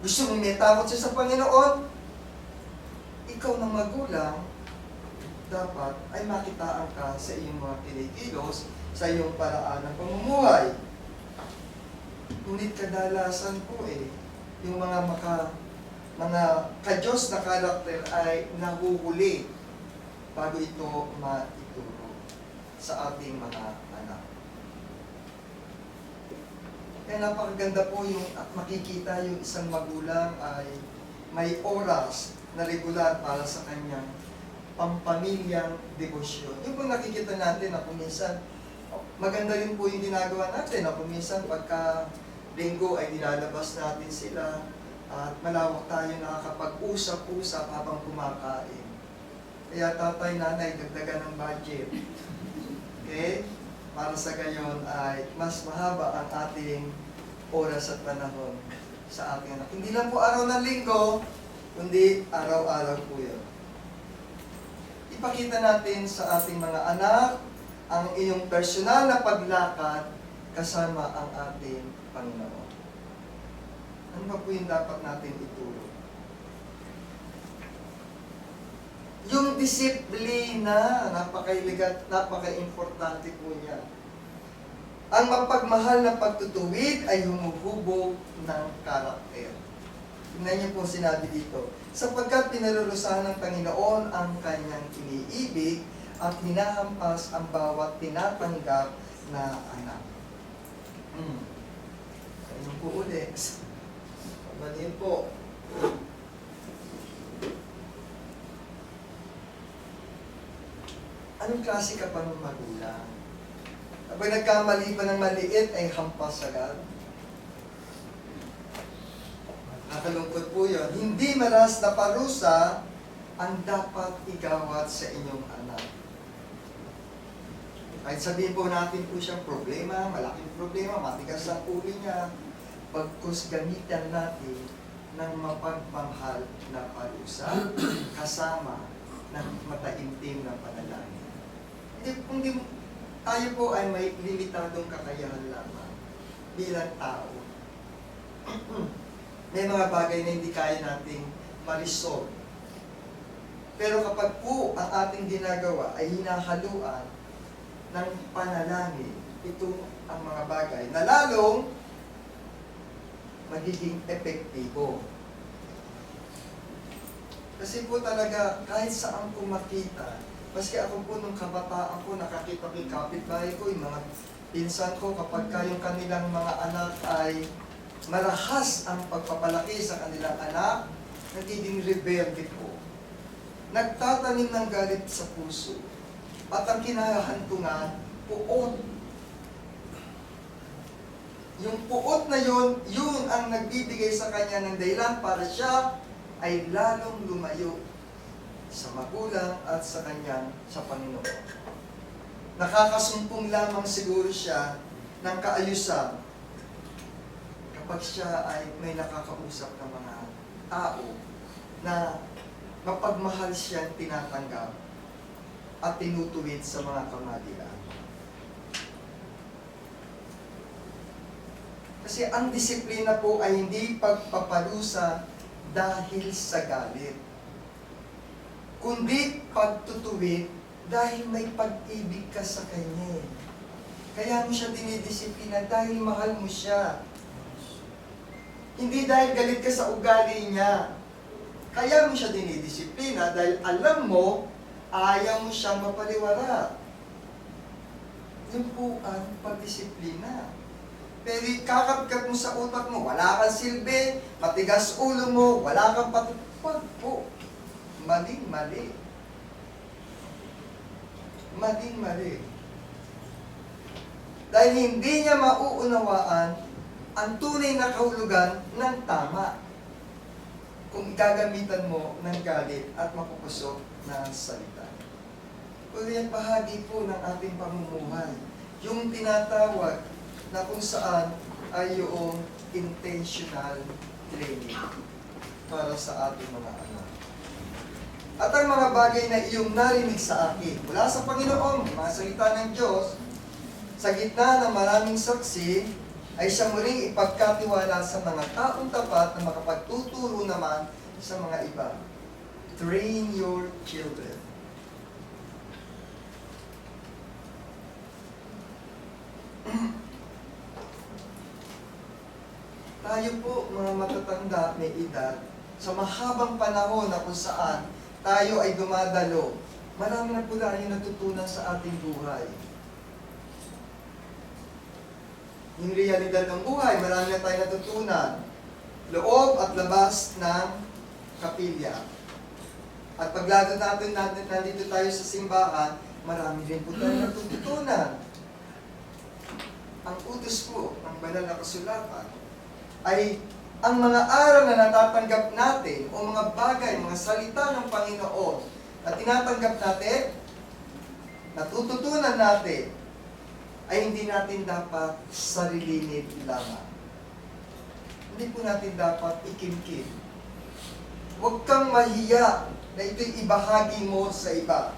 Gusto mong may takot siya sa Panginoon? Ikaw ng magulang, dapat ay makitaan ka sa iyong mga kinikilos, sa iyong paraan ng pamumuhay. Ngunit kadalasan po yung mga ka-Diyos na karakter ay nahuhuli bago ito maituro sa ating mga anak. Kaya napakaganda po yung makikita yung isang magulang ay may oras na regular para sa kanyang pampamilyang debosyon. Yung po nakikita natin na kung minsan, maganda rin po yung ginagawa natin na kung minsan pagka linggo ay nilalabas natin sila at malawak tayo nakakapag-usap-usap habang kumakain. Kaya tatay, nanay, dagdagan ng budget. Okay? Para sa gayon ay mas mahaba ang ating oras at panahon sa ating anak. Hindi lang po araw ng linggo, kundi araw-araw po yun. Ipakita natin sa ating mga anak ang iyong personal na paglakad kasama ang ating Panginoon. Ano ba po yung dapat natin ituro? Yung disiplina, napaka-importante po niya. Ang mapagmahal na pagtutuwid ay humuhubog ng karakter. Tingnan niyo po sinabi dito, sapagkat pinarurusahan ng Panginoon ang kanyang iniibig at hinahampas ang bawat tinatanggap na anak. Ayun po ulit. Pabaliin po. Anong klase ka pa ng magulang? Kapag nagkamali pa ng maliit, ay hampas agad. Nakalungkot po yun. Hindi maras na parusa ang dapat igawat sa inyong anak. Kahit sabihin po natin po siyang problema, malaking problema, matigas ang ulo niya, pagkus gamitan natin ng mapagmahal na parusa kasama ng mataimtim na panalangin. Kung tayo po ay may limitadong kakayahan lamang bilang tao. May mga bagay na hindi kaya nating ma-resolve. Pero kapag po ang ating ginagawa ay hinahaluan ng panalangin, ito ang mga bagay na lalong magiging epektibo. Kasi po talaga, kahit saan ko makita, maski ako po nung kabataan ko, nakakita ko yung kapitbahay ko, yung mga pinsan ko, kapag yung kanilang mga anak ay marahas ang pagpapalaki sa kanilang anak, nagiging rebelde po. Nagtatanim ng galit sa puso. At ang kinahantungan, puot. Yung puot na yun, yun ang nagbibigay sa kanya ng dahilan para siya ay lalong lumayo sa magulang at sa kanyang sa Panginoon. Nakakasumpong lamang siguro siya ng kaayusan kapag siya ay may nakakausap ng mga tao na mapagmahal siyang tinatanggap at tinutuwid sa mga kamalian. Kasi ang disiplina po ay hindi pagpaparusa dahil sa galit, kundi pagtutuwid dahil may pag-ibig ka sa Kanya. Kaya mo siya dinidisiplina dahil mahal mo siya. Hindi dahil galit ka sa ugali niya. Kaya mo siya dinidisiplina dahil alam mo, ayaw mo siyang mapaliwara. Yun po ang pagdisiplina. Pero kakapkat mo sa utak mo, wala kang silbi, matigas ulo mo, wala kang patupag po. Maling-mali. Maling-mali. Dahil hindi niya mauunawaan ang tunay na kahulugan ng tama kung gagamitan mo ng galit at mapupusok na salita. Kaya bahagi po ng ating pamumuhay. Yung tinatawag na kung saan ay yung intentional training para sa ating mga anak. At ang mga bagay na iyong narinig sa akin mula sa Panginoon, mga salita ng Diyos, sa gitna ng maraming saksi, ay siyang muling ipagkatiwala sa mga taong tapat na makapagtuturo naman sa mga iba. Train your children. Tayo po, mga matatanda, may edad, sa mahabang panahon na kung saan tayo ay dumadalo, marami na po tayong natutunan sa ating buhay. Yung realidad ng buhay, marami na tayong natutunan. Loob at labas ng kapilya. At paglado natin nandito tayo sa simbahan, marami rin po tayong natutunan. Ang utos po ng banal na kasulatan ay ang mga aral na natatanggap natin o mga bagay, mga salita ng Panginoon na tinatanggap natin, natututunan natin, ay hindi natin dapat sarilinin lamang. Hindi po natin dapat ikimkim. Huwag kang mahiya na ito'y ibahagi mo sa iba.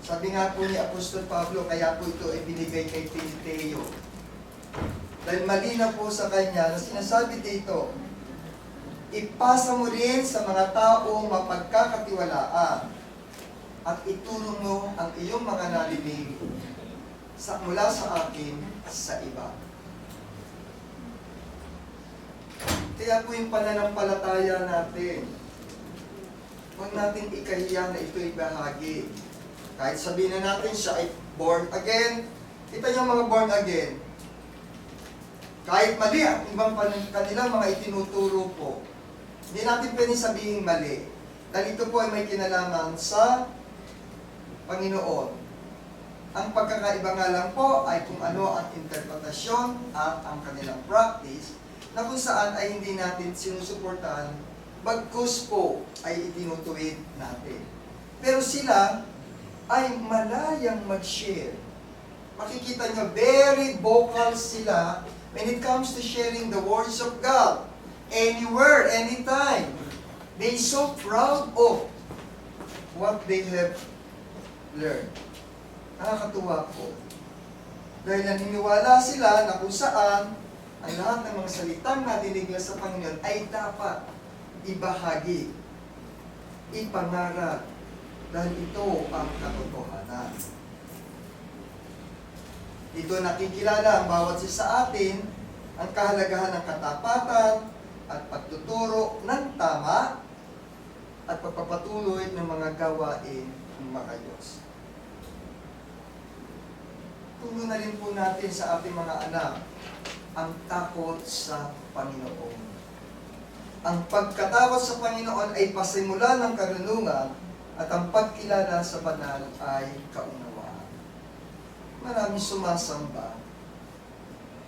Sabi nga po ni Apostol Pablo, kaya po ito ay binigay kay Timoteo. Dahil malinaw po sa kanya na sinasabi dito, ipasa mo rin sa mga taong mapagkakatiwalaan at ituro mo ang iyong mga nalibig mula sa akin sa iba. Kaya po yung pananampalataya natin, huwag natin ikahiya na ito'y bahagi. Kahit sabihin na natin siya ay born again, kita niyo mga born again. Kahit mali ang ibang kanilang mga itinuturo po, hindi natin pwedeng sabihin mali. Dahil ito po ay may kinalaman sa Panginoon. Ang pagkakaiba nga lang po ay kung ano ang interpretasyon at ang kanilang practice na kung saan ay hindi natin sinusuportahan, bagkus po ay itinutuwid natin. Pero sila ay malayang mag-share. Makikita nyo, very vocal sila when it comes to sharing the words of God. Anywhere, anytime. They so proud of what they have learned. Nakakatuwa po. Dahil naniniwala sila na kung saan ang lahat ng mga salitang nadinig nila sa Panginoon ay dapat ibahagi, ipangaral, dahil ito ang katotohanan. Dito nakikilala ang bawat isa sa atin ang kahalagahan ng katapatan at pagtuturo ng tama at pagpapatuloy ng mga gawain ng makayos. Turo na rin po natin sa ating mga anak ang takot sa Panginoon. Ang pagkatakot sa Panginoon ay pasimula ng karunungan at ang pagkilala sa banal ay kaunawaan. Maraming sumasamba,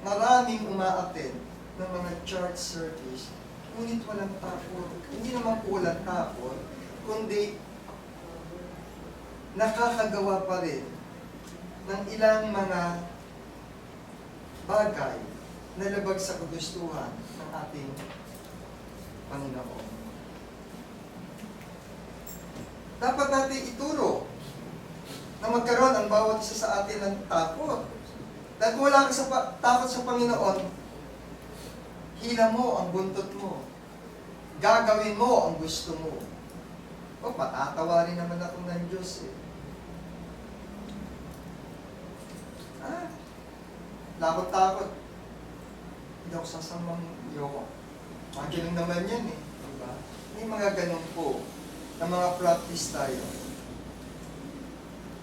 maraming umaattend ng mga church service, ngunit walang takot. Hindi naman po walang takot, kundi nakakagawa pa rin ng ilang mga bagay na labag sa kagustuhan ng ating Panginoon. Dapat natin ituro na magkaroon ang bawat isa sa atin ng takot. Dahil kung wala ka sa takot sa Panginoon, hila mo ang buntot mo. Gagawin mo ang gusto mo. O, patatawarin naman ako ng Diyos eh. Lakot-takot. Hindi ako sasamang yoko. Magaling naman yan eh. Diba? May mga ganun po na mga practice tayo.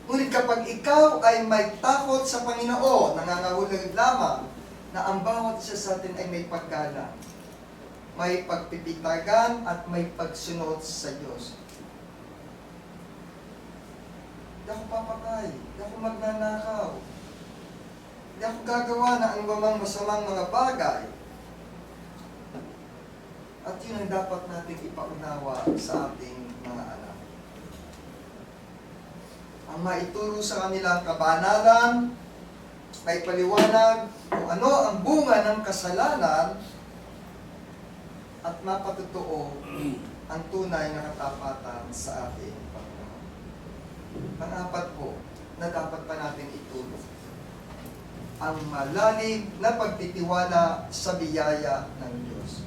Ngunit kapag ikaw ay may takot sa Panginoon, nangangahulugan lamang na ang bawat isa sa atin ay may paggalang, may pagpipitagan at may pagsunod sa Diyos. Hindi ako papatay, hindi ako magnanakaw, hindi ako gagawa ng anumang masamang mga bagay. At yun ang dapat nating ipaunawa sa ating mga anak. Ang maituro sa kanila ang kabanalan, may paliwanag kung ano ang bunga ng kasalanan, at mapatutuo ang tunay na katapatan sa ating Panginoon. Pang-apat po, na dapat pa natin itulong. ang malalim na pagtitiwala sa biyaya ng Diyos.